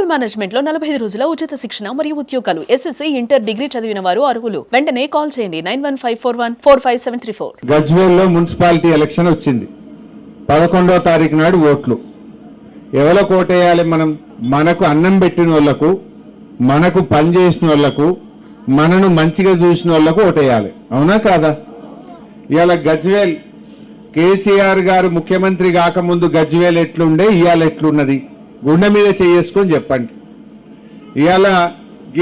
Hotel management లో 45 రోజుల ఉచిత శిక్షణ మరియు ఉద్యోగాలు. ఎస్ఎస్సీ, ఇంటర్, డిగ్రీ చదివిన వారు అర్హులు. వెంటనే కాల్ చేయండి 9154145734. గజ్వేల్లో మున్సిపాలిటీ ఎలక్షన్ వచ్చింది. 11వ తారీఖు నాడు ఓట్లు. ఎవరికి ఓటేయాలి? మనకు అన్నం పెట్టిన వాళ్ళకు, మనకు పని చేసిన వాళ్ళకు, మనను మంచిగా చూసిన వాళ్ళకు ఓటేయాలి. అవునా కాదా? ఇవాళ గజ్వేల్ కేసీఆర్ గారు ముఖ్యమంత్రి కాకముందు గజ్వేల్ ఎట్లుండే, ఇవాళ ఎట్లున్నది? గుండె మీద చేసుకొని చెప్పండి. ఇవాళ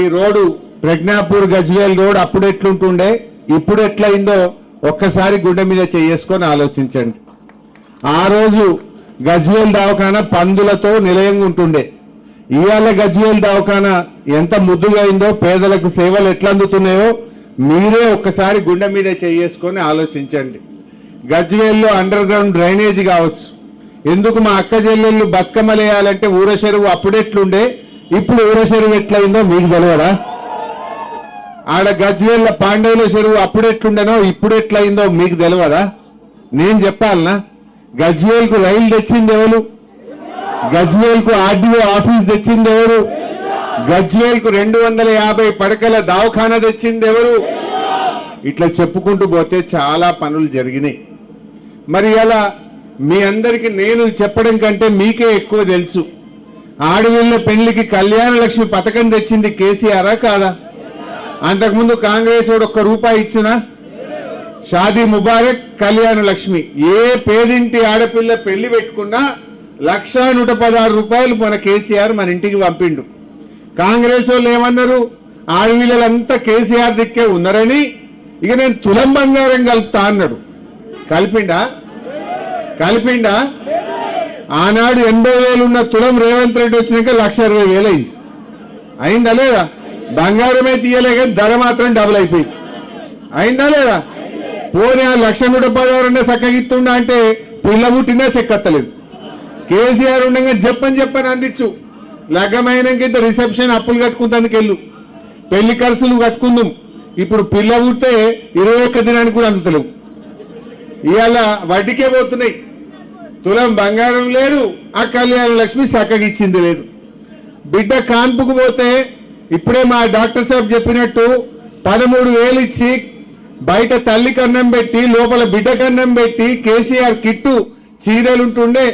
ఈ రోడ్డు ప్రజ్ఞాపూర్ గజ్వేల్ రోడ్ అప్పుడు ఎట్లుంటుండే, ఇప్పుడు ఎట్లయిందో ఒక్కసారి గుండె మీద చేసుకొని ఆలోచించండి. ఆ రోజు గజ్వేల్ దవాఖానా పందులతో నిలయంగా ఉంటుండే. ఇవాళ గజ్వేల్ దవాఖానా ఎంత ముద్దుగా అయిందో, పేదలకు సేవలు ఎట్లా అందుతున్నాయో మీరే ఒక్కసారి గుండె మీద చేసుకొని ఆలోచించండి. గజ్వేల్లో అండర్ గ్రౌండ్ డ్రైనేజ్ కావచ్చు. ఎందుకు మా అక్క చెల్లెళ్ళు బతుకమ్మలేయాలంటే ఊర చెరువు అప్పుడెట్లుండే, ఇప్పుడు ఊర చెరువు ఎట్లయిందో మీకు తెలియదా? ఆడ గజ్వేల్ల పాండవుల చెరువు అప్పుడెట్లుండేనో ఇప్పుడు ఎట్లయిందో మీకు తెలియదా? నేను చెప్పాలనా? గజ్వేల్కు రైలు తెచ్చింది ఎవరు? గజ్వేల్కు ఆర్డీఓ ఆఫీస్ తెచ్చింది ఎవరు? గజ్వేల్కు 250 పడకల దవాఖానా తెచ్చింది ఎవరు? ఇట్లా చెప్పుకుంటూ పోతే చాలా పనులు జరిగినాయి. మరి అలా మీ అందరికీ నేను చెప్పడం కంటే మీకే ఎక్కువ తెలుసు. ఆడపిల్ల పెళ్లికి కళ్యాణ లక్ష్మి పథకం తెచ్చింది కేసీఆరా కాదా? అంతకుముందు కాంగ్రెస్ వాడు ₹1 ఇచ్చినా? షాదీ ముబారక్, కళ్యాణ లక్ష్మి. ఏ పేదింటి ఆడపిల్ల పెళ్లి పెట్టుకున్నా ₹1,116 మన కేసీఆర్ మన ఇంటికి పంపిండు. కాంగ్రెస్ వాళ్ళు ఏమన్నారు? ఆడపిల్లలంతా కేసీఆర్ దిక్కే ఉన్నారని ఇక నేను తులం బంగారం కలుపుతా అన్నాడు. కలిపిండా? ఆనాడు 80,000 ఉన్న తులం రేవంత్ రెడ్డి వచ్చినాక 1,20,000 అయింది. అయిందా లేదా? బంగారమే తీయలే కానీ ధర మాత్రం డబుల్ అయిపోయింది. అయిందా లేదా? పోనీ ఆ 1,116 చక్కగిస్తుండా అంటే పిల్ల పుట్టినా చెక్కత్తలేదు. కేసీఆర్ ఉండగా చెప్పని అందించు. లగ్గమైనాక రిసెప్షన్ అప్పులు కట్టుకుంటానికి వెళ్ళు, పెళ్లి ఖర్చులు కట్టుకుందాం. ఇప్పుడు పిల్ల పుట్టే 21 దినానికి కూడా అందుతలేవు. ఇవాళ వడ్డీకే పోతున్నాయి. తులం బంగారం లేదు, ఆ కళ్యాణ లక్ష్మి చక్కగిచ్చింది లేదు. బిడ్డ కాన్పుకు పోతే ఇప్పుడే మా డాక్టర్ సాబ్ చెప్పినట్టు 13,000 ఇచ్చి బయట తల్లి కన్నం పెట్టి లోపల బిడ్డ కన్నం పెట్టి కేసీఆర్ కిట్టు చీరలుంటుండే.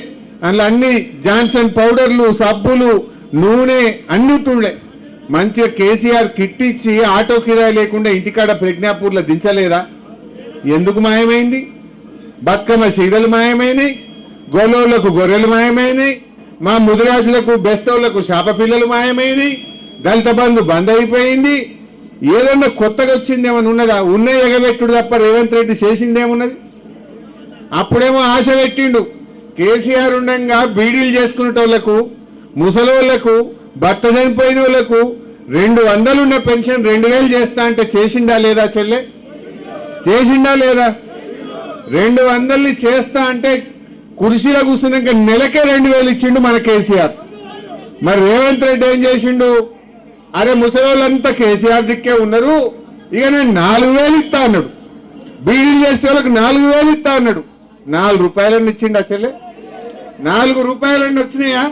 అందులో అన్ని జాన్సన్ పౌడర్లు, సబ్బులు, నూనె అన్ని ఉంటుండే. మంచిగా కేసీఆర్ కిట్ ఇచ్చి ఆటో కిరాయి లేకుండా ఇంటికాడ ప్రజ్ఞాపూర్లో దించలేదా? ఎందుకు మాయమైంది? బతుకమ్మ చీరలు మాయమైనాయి, గోలోళ్లకు గొర్రెలు మాయమైనాయి, మా ముదిరాజులకు బెస్తవులకు శాప పిల్లలు మాయమైనాయి, దళిత బంధు బంద్ అయిపోయింది. ఏదన్నా కొత్తగా వచ్చిందేమని ఉన్నదా? ఉన్నది ఎగబెట్టుడు తప్ప రేవంత్ రెడ్డి చేసిందేమున్నది? అప్పుడేమో ఆశ పెట్టిండు. కేసీఆర్ ఉండగా బీడీలు చేసుకునేటోళ్లకు, ముసలోళ్లకు, భర్త చనిపోయిన వాళ్ళకు 200 ఉన్న పెన్షన్ 2,000 చేస్తా అంటే చేసిండా లేదా? చెల్లె చేసిండా లేదా? 200 చేస్తా అంటే కుర్చీలో కూర్చున్నాక నెలకే 2,000 ఇచ్చిండు మన కేసీఆర్. మరి రేవంత్ రెడ్డి ఏం చేసిండు? అరే ముసలోళ్ళంతా కేసీఆర్ దిక్కే ఉన్నారు, ఇక నేను 4,000 ఇస్తా అన్నాడు. బీడీలు చేసే వాళ్ళకి 4,000 ఇస్తా అన్నాడు. ₹4 ఇచ్చిండు. చెల్లె ₹4 వచ్చినాయా?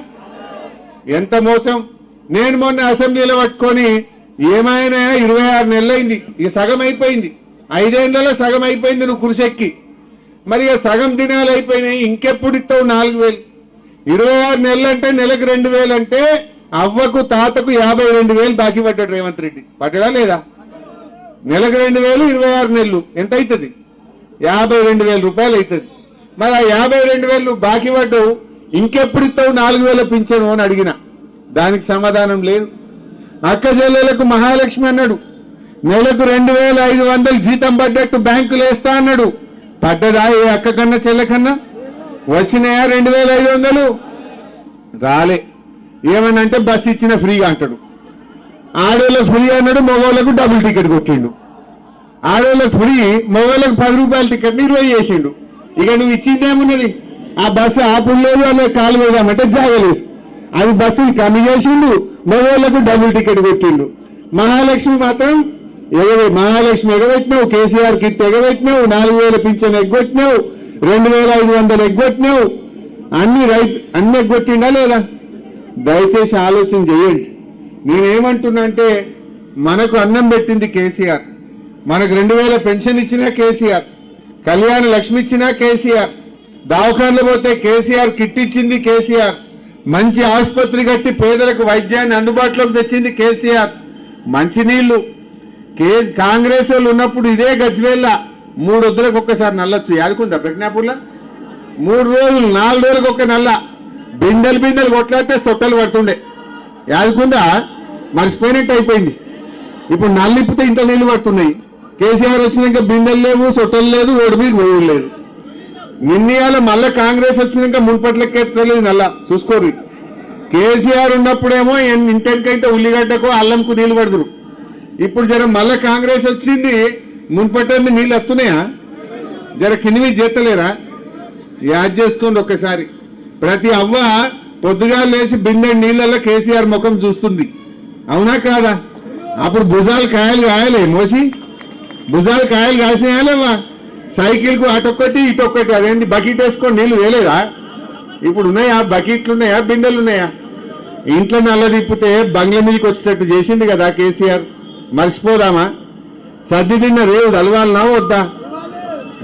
ఎంత మోసం! నేను మొన్న అసెంబ్లీలో పట్టుకొని ఏమైనా 26 నెలలైంది, ఇక సగం అయిపోయింది. 5 ఏళ్లలో సగం అయిపోయింది నువ్వు కుర్చెక్కి. మరి ఇక సగం దినాలు అయిపోయినాయి, ఇంకెప్పుడు ఇస్తావు 4,000? 26 నెలలు అంటే నెలకు 2,000 అంటే అవ్వకు తాతకు 52,000 బాకీ పడ్డాడు రేవంత్ రెడ్డి. పడ్డా లేదా? నెలకు 2,000, 26 నెలలు ఎంత అవుతుంది? ₹52,000 అవుతుంది. మరి ఆ 52,000 బాకీ పడ్డావు, ఇంకెప్పుడు ఇస్తావు 4,000 పింఛను అని అడిగిన. దానికి సమాధానం లేదు. అక్క చెల్లెలకు మహాలక్ష్మి అన్నాడు, నెలకు 2,500 జీతం పడ్డట్టు బ్యాంకులు వేస్తా అన్నాడు. పడ్డదా? ఏ అక్క కన్నా చెల్లె కన్నా వచ్చినాయా 2,500? రాలే. ఏమనంటే బస్సు ఇచ్చిన ఫ్రీగా అంటాడు. ఆడోళ్ళకు ఫ్రీ అన్నాడు, మగవాళ్ళకు డబుల్ టికెట్ కొట్టిండు. ఆడోళ్ళకు ఫ్రీ, మగవాళ్ళకు ₹10 టికెట్ 20 చేసిండు. ఇక నువ్వు ఇచ్చిందేమున్నది? ఆ బస్సు ఆపుడు లేదు, అలా కాలు వేదామంటే జాగలేదు. అది బస్సులు కమ్మి చేసిండు, మగవాళ్ళకు డబుల్ టికెట్ కొట్టిండు. మహాలక్ష్మి మాత్రం మహాలక్ష్మి ఎగబెట్టినావు, కేసీఆర్ కిట్ ఎగబెట్టినావు, 4,000 పింఛన్ ఎగ్గొట్టినావు, 2,500 ఎగ్గొట్టినావు. అన్ని ఎగ్గొట్టిండా లేదా? దయచేసి ఆలోచన చేయండి. నేనేమంటున్నా అంటే మనకు అన్నం పెట్టింది కేసీఆర్, మనకు 2000 పెన్షన్ ఇచ్చినా కేసీఆర్, కళ్యాణ లక్ష్మి ఇచ్చినా కేసీఆర్, దవాఖానలో పోతే కేసీఆర్ కిట్ ఇచ్చింది కేసీఆర్, మంచి ఆసుపత్రి కట్టి పేదలకు వైద్యాన్ని అందుబాటులోకి తెచ్చింది కేసీఆర్, మంచినీళ్లు కాంగ్రెస్ వాళ్ళు ఉన్నప్పుడు ఇదే గజ్వేల్ల 3 వద్దులకు ఒక్కసారి నల్లొచ్చు. యాదుకుందా ప్రజ్ఞాపూర్లో 3 రోజులు 4 రోజులకు ఒక్క నల్ల బిందెలు కొట్లాడితే సొట్టలు పడుతుండే. యాదుకుందా? మర్చిపోయినట్టు అయిపోయింది. ఇప్పుడు నల్లిప్పితే ఇంత నీళ్లు పడుతున్నాయి. కేసీఆర్ వచ్చినాక బిందెలు లేవు, సొట్టలు లేదు, ఓడి మీద ఓడి లేదు. నిన్నయాల మళ్ళా కాంగ్రెస్ వచ్చినాక మున్పట్లెక్కలేదు నల్ల చూసుకోరు. కేసీఆర్ ఉన్నప్పుడేమో ఇంటెంకైతే ఉల్లిగడ్డకు అల్లంకు నీళ్లు పడుతురు. ఇప్పుడు జర మళ్ళా కాంగ్రెస్ వచ్చింది, మున్పట్టు నీళ్ళు వస్తున్నాయా? జర కింది చేస్తలేరా? యాద్ చేసుకోండి ఒక్కసారి. ప్రతి అవ్వ పొద్దుగా లేచి బిందె నీళ్ళల్లో కేసీఆర్ ముఖం చూస్తుంది, అవునా కాదా? అప్పుడు భుజాలు కాయలు కాయలే మోసి, భుజాలు కాయలు కాసినాయాలేవా? సైకిల్కు అటొక్కటి ఇటొక్కటి, అదేంటి బకెట్ వేసుకొని నీళ్లు వేయలేదా? ఇప్పుడు ఉన్నాయా బకెట్లు? ఉన్నాయా బిందెలు ఉన్నాయా? ఇంట్లో నల్ల తిప్పితే బంగ్లా మీదకి వచ్చేటట్టు చేసింది కదా కేసీఆర్. మర్చిపోదామా? సర్ది తిన్న రేవు తలవాలనా వద్దా?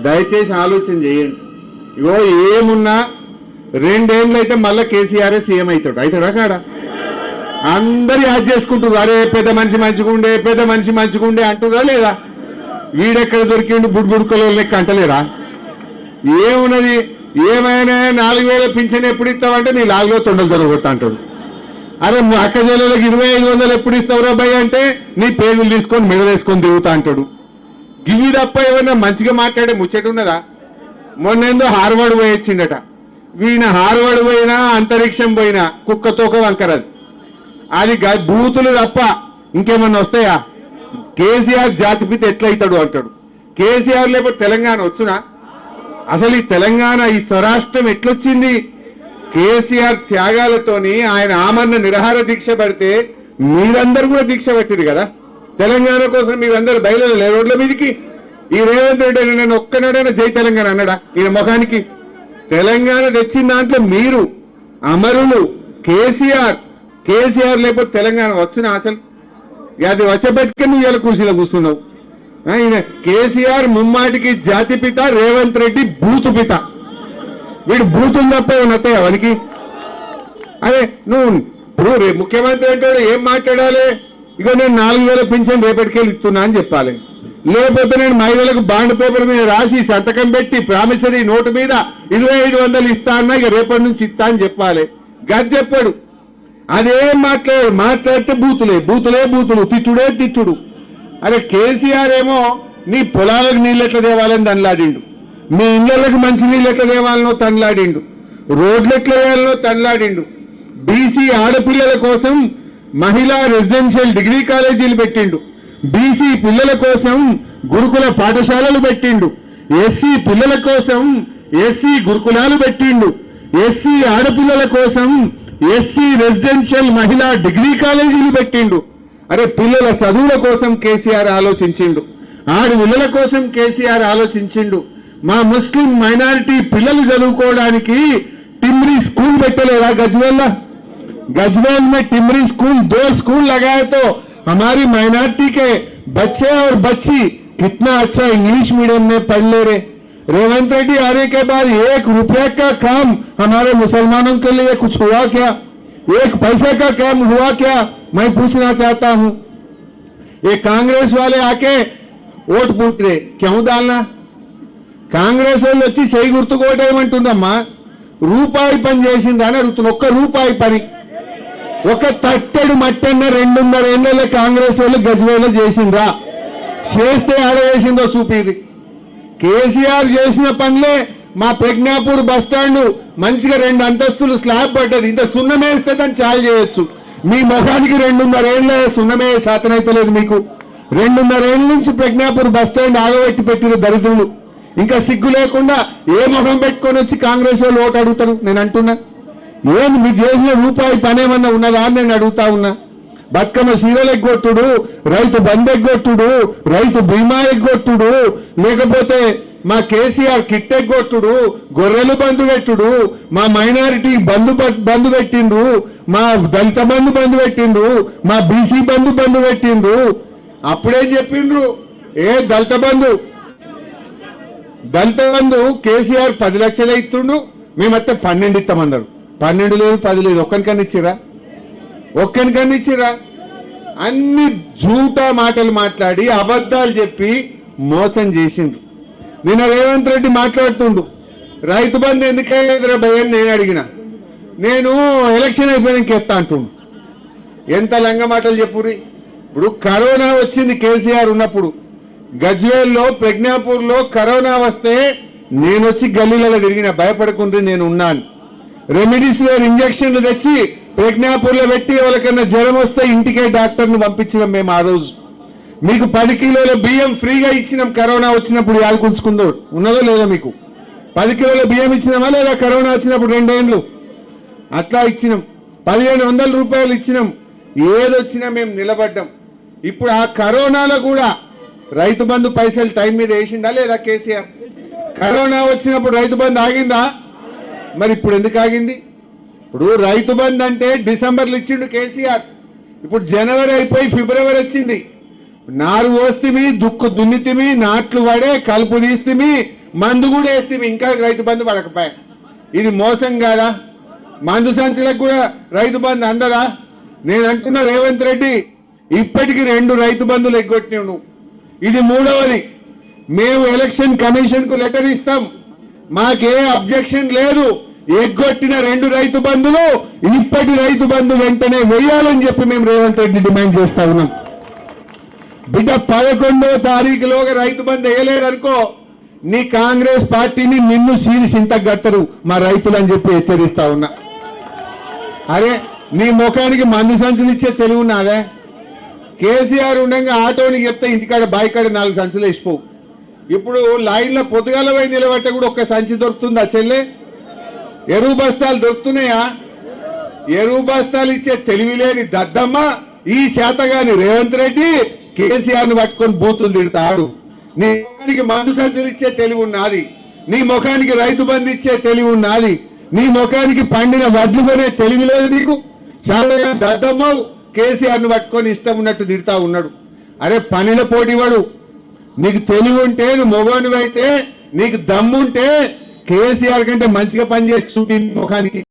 దయచేసి ఆలోచన చేయండి. ఇగో ఏమున్నా 2 ఏళ్ళు అయితే మళ్ళీ కేసీఆర్ సీఎం అవుతాడా కాడా? అందరూ యాద్ చేసుకుంటారు, అరే పెద్ద మనిషి మంచిగుండే, పెద్ద మనిషి మంచిగుండే అంటురా లేదా? వీడెక్కడ దొరికిండు బుడ్బుడుకలో లెక్క అంటలేరా? ఏమున్నది? ఏమైనా 4000 పింఛన్ ఎప్పుడు ఇస్తావంటే నీ 4లో తొండలు దొరకొట్టా అంటాడు. అరే అక్క జిల్లాలకు 2500 ఎప్పుడు ఇస్తావురా భయ్ అంటే నీ పేగులు తీసుకొని మెడలేసుకొని తిరుగుతా అంటాడు. గివి తప్ప ఏమన్నా మంచిగా మాట్లాడే ముచ్చట ఉన్నదా? మొన్నేందో హార్వర్డ్ పోయొచ్చిండట. వీణ హార్వర్డ్ పోయినా అంతరిక్షం పోయినా కుక్కతోక వంకరది. అది బూతులు తప్ప ఇంకేమన్నా వస్తాయా? కేసీఆర్ జాతిపిత ఎట్లయితాడు అంటాడు. కేసీఆర్ లేకపోతే తెలంగాణ వచ్చునా? అసలు ఈ తెలంగాణ, ఈ స్వరాష్ట్రం ఎట్లొచ్చింది? కేసీఆర్ త్యాగాలతోని ఆయన ఆమరణ నిరాహార దీక్ష పడితే మీరందరూ కూడా దీక్ష పెట్టింది కదా తెలంగాణ కోసం. మీరందరూ బయలుదేరలే రోడ్ల మీదకి. ఈ రేవంత్ రెడ్డి నేను ఒక్కనాడైనా జై తెలంగాణ అన్నాడా? ఈయన ముఖానికి తెలంగాణ తెచ్చిన దాంట్లో మీరు అమరులు. కేసీఆర్ లేకపోతే తెలంగాణ వచ్చునా? అసలు అది వచ్చబెట్టుకుని నువ్వు ఇలా కుర్చీలో కూర్చున్నావు. ఈయన కేసీఆర్ ముమ్మాటికి జాతిపిత, రేవంత్ రెడ్డి బూతు పిత. వీడు బూతులు తప్ప ఏమన్నా వానికి? అదే నువ్వు ఇప్పుడు ముఖ్యమంత్రి అంటాడు, ఏం మాట్లాడాలి? ఇక నేను 4000 పింఛన్ రేపటికెళ్ళి ఇస్తున్నా అని చెప్పాలి. లేకపోతే నేను మహిళలకు బాండ్ పేపర్ మీద రాసి సంతకం పెట్టి ప్రామిసరీ నోటు మీద 2500 ఇస్తా అన్నా ఇక రేపటి నుంచి ఇస్తా అని చెప్పాలి. గది చెప్పాడు. అదేం మాట్లాడితే బూతులు, తిట్టుడు. అరే కేసీఆర్ ఏమో నీ పొలాలకు నీళ్ళు ఎట్లా తేవాలని తనలాడిండు, మీ ఇళ్లకు మంచి నీళ్ళు ఎట్లా తేవాలనో తనలాడిండు, రోడ్లు ఎట్లా వేయాలనో తనలాడిండు. బీసీ ఆడపిల్లల కోసం మహిళా రెసిడెన్షియల్ డిగ్రీ కాలేజీలు పెట్టిండు, బీసీ పిల్లల కోసం గురుకుల పాఠశాలలు పెట్టిండు, ఎస్సీ పిల్లల కోసం ఎస్సీ గురుకులాలు పెట్టిండు, ఎస్సీ ఆడపిల్లల కోసం ఎస్సీ రెసిడెన్షియల్ మహిళా డిగ్రీ కాలేజీలు పెట్టిండు. అరే పిల్లల చదువుల కోసం కేసీఆర్ ఆలోచించిండు, ఆడపిల్లల కోసం కేసీఆర్ ఆలోచించిండు. మా ముస్లిం మైనారిటీ పిల్లలు చదువుకోవడానికి टिमरी स्कूल పెట్టలేదా? गजवेल में टिमरी स्कूल 2 स्कूल लगाए तो हमारी माइनॉरिटी के बच्चे और बच्ची कितना अच्छा इंग्लिश मीडियम में पढ़ ले रहे। रेवंत रेड्डी आने के बाद 1 रुपया का काम हमारे मुसलमानों के लिए कुछ हुआ क्या? 1 पैसे का काम हुआ क्या? मैं पूछना चाहता हूं। ये कांग्रेस वाले आके वोट पूछ रहे, क्यों डालना? कांग्रेस వాళ్ళు వచ్చి సై గుర్తుకు ఓటేయమంటుందమ్మా. రూపాయి పని చేసిందా అని అడుగుతున్నా. 1 రూపాయి పని, 1 తట్టెడు మట్టన్న 2.5 ఏళ్లలో కాంగ్రెస్ వాళ్ళు గజ్వేల్లో చేసిందా? చేస్తే ఆడ చేసిందో చూపిది. కేసీఆర్ చేసిన పనులే మా ప్రజ్ఞాపూర్ బస్ స్టాండ్ మంచిగా 2 అంతస్తులు స్లాబ్ పడ్డది. ఇంత సున్నమేస్తే దాన్ని చాలు చేయొచ్చు. మీ ముఖానికి 2.5 ఏళ్ళ సున్నమే శాతనైతలేదు మీకు. 2.5 ఏళ్ళ నుంచి ప్రజ్ఞాపూర్ బస్ స్టాండ్ ఆగబెట్టి పెట్టిన దరిద్రులు ఇంకా సిగ్గు లేకుండా ఏ ముఖం పెట్టుకొని వచ్చి కాంగ్రెస్ వాళ్ళు ఓటు అడుగుతారు? నేను అంటున్నా, ఏం మీ చేసిన రూపాయి పనేమన్నా ఉన్నదా అని నేను అడుగుతా ఉన్నా. బతుకమ్మ సీరియల్ ఎగ్గొట్టుడు, రైతు బంద్ ఎగ్గొట్టుడు, రైతు బీమా ఎగ్గొట్టుడు, లేకపోతే మా కేసీఆర్ కిట్టెగొట్టుడు, గొర్రెలు బంధు పెట్టుడు, మా మైనారిటీ బంధు పెట్టిండ్రు, మా దళిత బంధు పెట్టిండ్రు, మా బీసీ బంధు పెట్టిండ్రు. అప్పుడేం చెప్పిండ్రు? దళిత బంధు కేసీఆర్ 10 లక్షలే ఇస్తుండు, మేమైతే 12 ఇస్తామన్నారు. 12 లేదు 10 లేదు, ఒక్కనికన్నా ఇచ్చిరా? అన్ని జూటా మాటలు మాట్లాడి అబద్ధాలు చెప్పి మోసం చేసిండ్రు. నిన్న రేవంత్ రెడ్డి మాట్లాడుతుండు, రైతు బంధు ఎందుకయ్యేదిరా భయ్యని నేను అడిగిన, నేను ఎలక్షన్ అయిపోయాక ఎత్తా అంటుండు. ఎంత లంగ మాటలు చెప్పురి. ఇప్పుడు కరోనా వచ్చింది కేసీఆర్ ఉన్నప్పుడు, గజ్వేల్లో ప్రజ్ఞాపూర్లో కరోనా వస్తే నేను వచ్చి గల్లీలలో తిరిగిన, భయపడకుండా నేను ఉన్నాను. రెమిడిసివిర్ ఇంజక్షన్లు తెచ్చి ప్రజ్ఞాపూర్లో పెట్టి ఎవరికన్నా జ్వరం వస్తే ఇంటికే డాక్టర్ను పంపించినాం మేము. ఆ రోజు మీకు 10 కిలోల బియ్యం ఫ్రీగా ఇచ్చినాం. కరోనా వచ్చినప్పుడు యాలుకుంచుకుందో ఉన్నదో లేదో మీకు 10 కిలోల బియ్యం ఇచ్చినామా లేదా? కరోనా వచ్చినప్పుడు 2 ఏళ్ళు అట్లా ఇచ్చినాం. 1500 రూపాయలు ఇచ్చినాం. ఏదొచ్చినా మేము నిలబడ్డాం. ఇప్పుడు ఆ కరోనాలో కూడా రైతు బంధు పైసలు టైం మీద వేసిండా లేదా కేసీఆర్? కరోనా వచ్చినప్పుడు రైతు బంధు ఆగిందా? మరి ఇప్పుడు ఎందుకు ఆగింది? ఇప్పుడు రైతు బంధు అంటే డిసెంబర్లో ఇచ్చిండు కేసీఆర్, ఇప్పుడు జనవరి అయిపోయి ఫిబ్రవరి వచ్చింది. నారు పోస్తిమి, దుక్కు దున్నితిమి, నాట్లు పడే, కలుపు తీస్తిమి, మందు కూడా వేస్తిమి, ఇంకా రైతు బంధు పడకపోయా. ఇది మోసం కాదా? మందు సంచులకు కూడా రైతు బంధు అందదా? నేను అంటున్నా రేవంత్ రెడ్డి, ఇప్పటికి 2 రైతు బంధులు ఎగ్గొట్టినావు నువ్వు, ఇది 3వది. మేము ఎలక్షన్ కమిషన్ కు లెటర్ ఇస్తాం, మాకే అబ్జెక్షన్ లేదు. ఎగ్గొట్టిన 2 రైతు బంధులు ఇప్పటి రైతు బంధు వెంటనే వేయాలని చెప్పి మేము రేవంత్ రెడ్డి డిమాండ్ చేస్తా ఉన్నాం. బిడ్డ 11వ తారీఖులోగా రైతు బంధు వేయలేదనుకో, నీ కాంగ్రెస్ పార్టీని నిన్ను సీరిసింత గట్టరు మా రైతులు అని చెప్పి హెచ్చరిస్తా ఉన్నా. అరే నీ ముఖానికి మందు సంచులు ఇచ్చే తెలివి ఉన్నాదే? కేసీఆర్ ఉండగా ఆటోనికి చెప్తే ఇంటికాడ బాయికాడ 4 సంచులు వేసిపోవు. ఇప్పుడు లైన్లో పొద్దుగాల పోయి నిలబట్టే కూడా ఒక్క సంచి దొరుకుతుందా చెల్లె? ఎరువు బస్తాలు దొరుకుతున్నాయా? ఎరువు బస్తాలు ఇచ్చే తెలివి లేని దద్దమ్మ ఈ శాతగాని రేవంత్ రెడ్డి కేసీఆర్ని పట్టుకొని బూతులు తిడతాడు. నీ ముఖానికి మందు సంచులు ఇచ్చే తెలివి ఉన్నది, నీ ముఖానికి రైతు బంధు ఇచ్చే తెలివి ఉన్నది, నీ ముఖానికి పండిన వడ్లు కొనే తెలివి లేదు నీకు. చాలా దద్దమ్మ కేసీఆర్ని పట్టుకొని ఇష్టం ఉన్నట్టు తిడతా ఉన్నాడు. అరే పనిల పోటీవాడు, నీకు తెలివి ఉంటే, నువ్వు మొగోనివైతే, నీకు దమ్ముంటే కేసీఆర్ కంటే మంచిగా పనిచేసి చూపి ముఖానికి.